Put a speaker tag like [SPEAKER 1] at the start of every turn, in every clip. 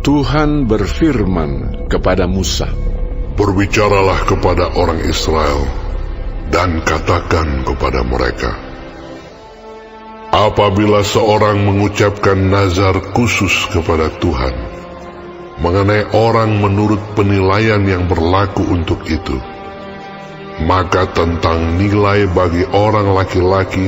[SPEAKER 1] Tuhan berfirman kepada Musa,
[SPEAKER 2] "Berbicaralah kepada orang Israel, dan katakan kepada mereka, apabila seorang mengucapkan nazar khusus kepada Tuhan, mengenai orang menurut penilaian yang berlaku untuk itu, maka tentang nilai bagi orang laki-laki,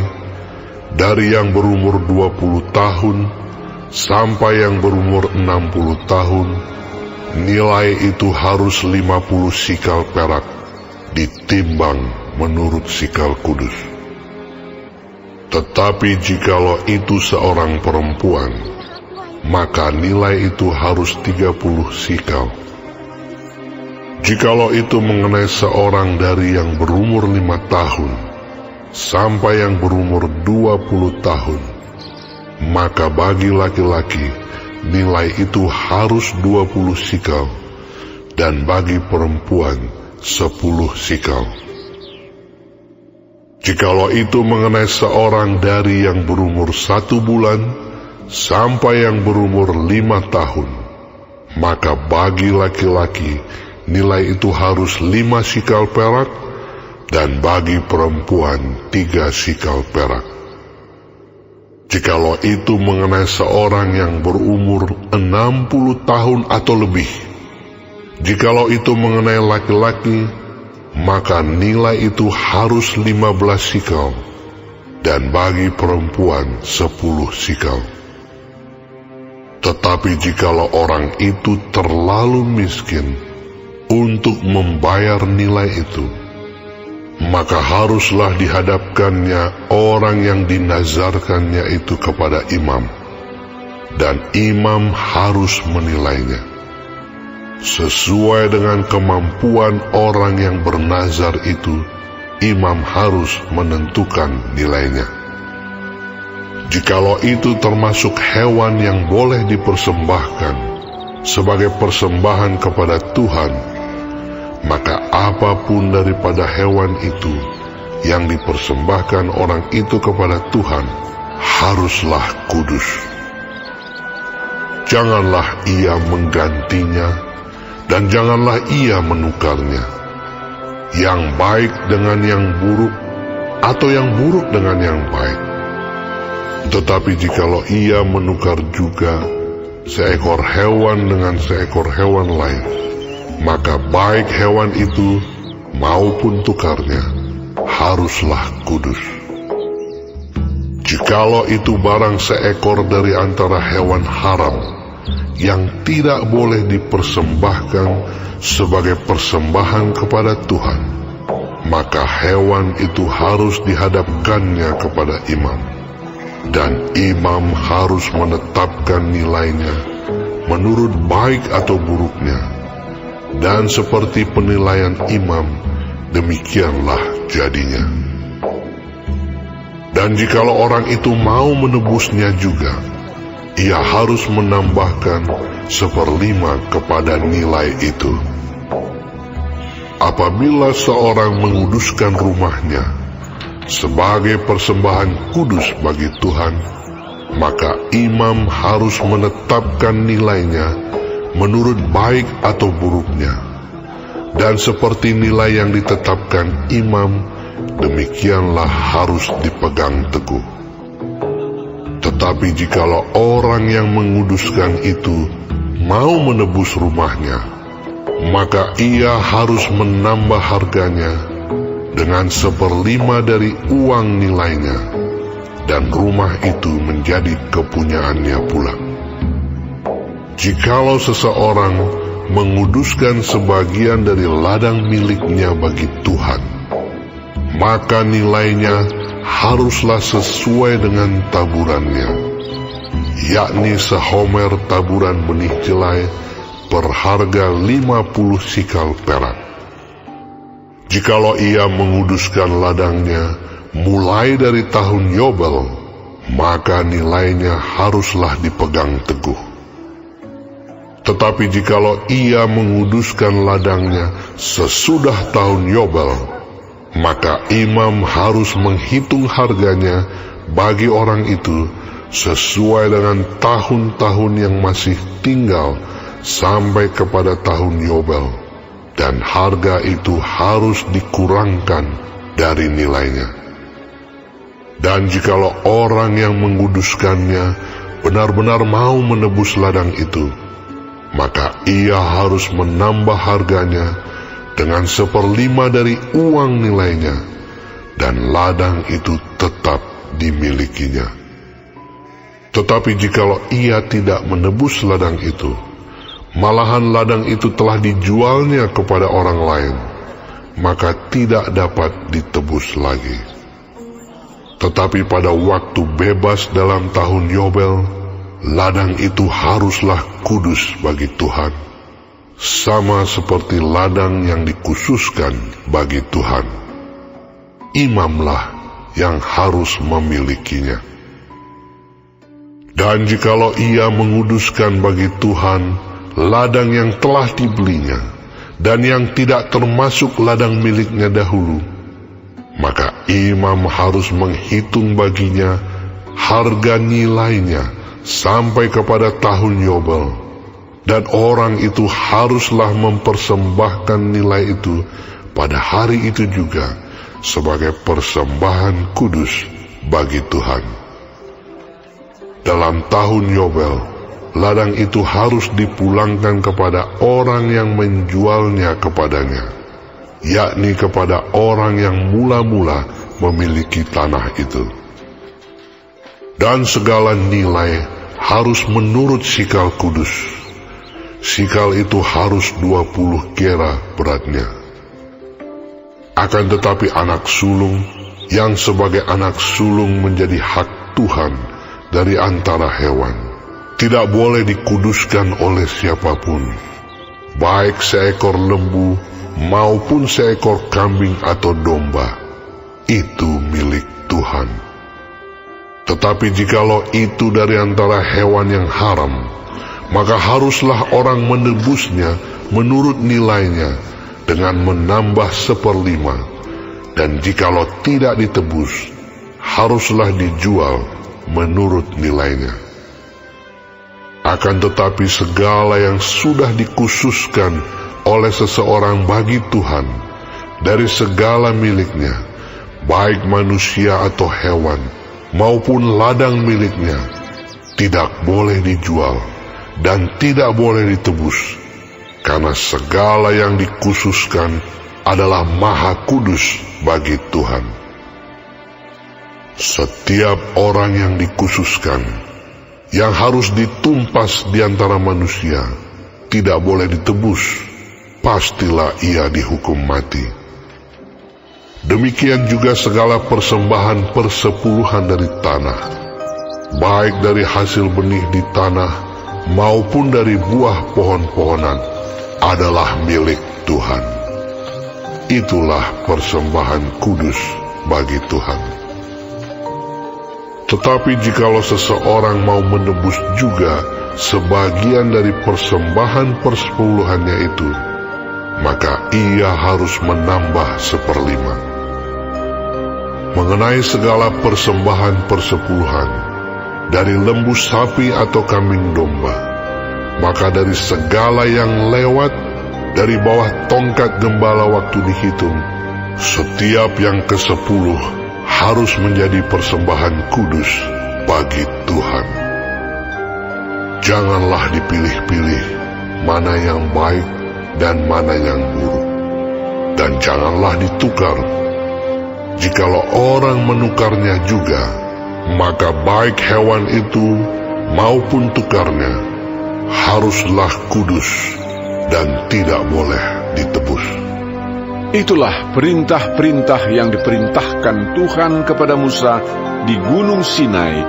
[SPEAKER 2] dari yang berumur 20 tahun, sampai yang berumur 60 tahun, nilai itu harus 50 sikal perak, ditimbang menurut sikal kudus. Tetapi jikalau itu seorang perempuan, maka nilai itu harus 30 sikal. Jikalau itu mengenai seorang dari yang berumur 5 tahun, sampai yang berumur 20 tahun, maka bagi laki-laki nilai itu harus 20 sikal, dan bagi perempuan 10 sikal. Jikalau itu mengenai seorang dari yang berumur 1 bulan sampai yang berumur 5 tahun, maka bagi laki-laki nilai itu harus 5 sikal perak, dan bagi perempuan 3 sikal perak. Jikalau itu mengenai seorang yang berumur 60 tahun atau lebih, jikalau itu mengenai laki-laki, maka nilai itu harus 15 sikal, dan bagi perempuan 10 sikal. Tetapi jikalau orang itu terlalu miskin untuk membayar nilai itu, maka haruslah dihadapkannya orang yang dinazarkannya itu kepada imam, dan imam harus menilainya sesuai dengan kemampuan orang yang bernazar itu. Imam harus menentukan nilainya. Jikalau itu termasuk hewan yang boleh dipersembahkan sebagai persembahan kepada Tuhan, maka apapun daripada hewan itu yang dipersembahkan orang itu kepada Tuhan haruslah kudus. Janganlah ia menggantinya, dan janganlah ia menukarnya, yang baik dengan yang buruk, atau yang buruk dengan yang baik. Tetapi jikalau ia menukar juga seekor hewan dengan seekor hewan lain, maka baik hewan itu maupun tukarnya haruslah kudus. Jikalau itu barang seekor dari antara hewan haram yang tidak boleh dipersembahkan sebagai persembahan kepada Tuhan, maka hewan itu harus dihadapkannya kepada imam, dan imam harus menetapkan nilainya menurut baik atau buruknya, dan seperti penilaian imam, demikianlah jadinya. Dan jikalau orang itu mau menebusnya juga, ia harus menambahkan 1/5 kepada nilai itu. Apabila seorang menguduskan rumahnya sebagai persembahan kudus bagi Tuhan, maka imam harus menetapkan nilainya menurut baik atau buruknya, dan seperti nilai yang ditetapkan imam, demikianlah harus dipegang teguh. Tetapi jikalau orang yang menguduskan itu mau menebus rumahnya, maka ia harus menambah harganya dengan 1/5 dari uang nilainya, dan rumah itu menjadi kepunyaannya pula. Jikalau seseorang menguduskan sebagian dari ladang miliknya bagi Tuhan, maka nilainya haruslah sesuai dengan taburannya, yakni sehomer taburan benih jelai berharga 50 sikal perak. Jikalau ia menguduskan ladangnya mulai dari tahun Yobel, maka nilainya haruslah dipegang teguh. Tetapi jikalau ia menguduskan ladangnya sesudah tahun Yobel, maka imam harus menghitung harganya bagi orang itu sesuai dengan tahun-tahun yang masih tinggal sampai kepada tahun Yobel, dan harga itu harus dikurangkan dari nilainya. Dan jikalau orang yang menguduskannya benar-benar mau menebus ladang itu, maka ia harus menambah harganya dengan 1/5 dari uang nilainya, dan ladang itu tetap dimilikinya. Tetapi jikalau ia tidak menebus ladang itu, malahan ladang itu telah dijualnya kepada orang lain, maka tidak dapat ditebus lagi. Tetapi pada waktu bebas dalam tahun Yobel, ladang itu haruslah kudus bagi Tuhan, sama seperti ladang yang dikhususkan bagi Tuhan. Imamlah yang harus memilikinya. Dan jikalau ia menguduskan bagi Tuhan ladang yang telah dibelinya, dan yang tidak termasuk ladang miliknya dahulu, maka imam harus menghitung baginya harga nilainya sampai kepada tahun Yobel, dan orang itu haruslah mempersembahkan nilai itu pada hari itu juga sebagai persembahan kudus bagi Tuhan. Dalam tahun Yobel, ladang itu harus dipulangkan kepada orang yang menjualnya kepadanya, yakni kepada orang yang mula-mula memiliki tanah itu. Dan segala nilai harus menurut sikal kudus. Sikal itu harus 20 gera beratnya. Akan tetapi anak sulung yang sebagai anak sulung menjadi hak Tuhan dari antara hewan, tidak boleh dikuduskan oleh siapapun, baik seekor lembu maupun seekor kambing atau domba, itu milik Tuhan. Tetapi jikalau itu dari antara hewan yang haram, maka haruslah orang menebusnya menurut nilainya dengan menambah 1/5, dan jikalau tidak ditebus, haruslah dijual menurut nilainya. Akan tetapi segala yang sudah dikhususkan oleh seseorang bagi Tuhan dari segala miliknya, baik manusia atau hewan, maupun ladang miliknya, tidak boleh dijual dan tidak boleh ditebus, karena segala yang dikhususkan adalah maha kudus bagi Tuhan. Setiap orang yang dikhususkan, yang harus ditumpas di antara manusia, tidak boleh ditebus, pastilah ia dihukum mati. Demikian juga segala persembahan persepuluhan dari tanah, baik dari hasil benih di tanah maupun dari buah pohon-pohonan, adalah milik Tuhan. Itulah persembahan kudus bagi Tuhan. Tetapi jikalau seseorang mau menebus juga sebagian dari persembahan persepuluhannya itu, maka ia harus menambah 1/5. Mengenai segala persembahan persepuluhan, dari lembu sapi atau kambing domba, maka dari segala yang lewat dari bawah tongkat gembala waktu dihitung, setiap yang ke-10 harus menjadi persembahan kudus bagi Tuhan. Janganlah dipilih-pilih mana yang baik dan mana yang buruk, dan janganlah ditukar. Jikalau orang menukarnya juga, maka baik hewan itu maupun tukarnya haruslah kudus dan tidak boleh ditebus.
[SPEAKER 1] Itulah perintah-perintah yang diperintahkan Tuhan kepada Musa di Gunung Sinai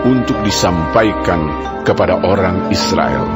[SPEAKER 1] untuk disampaikan kepada orang Israel.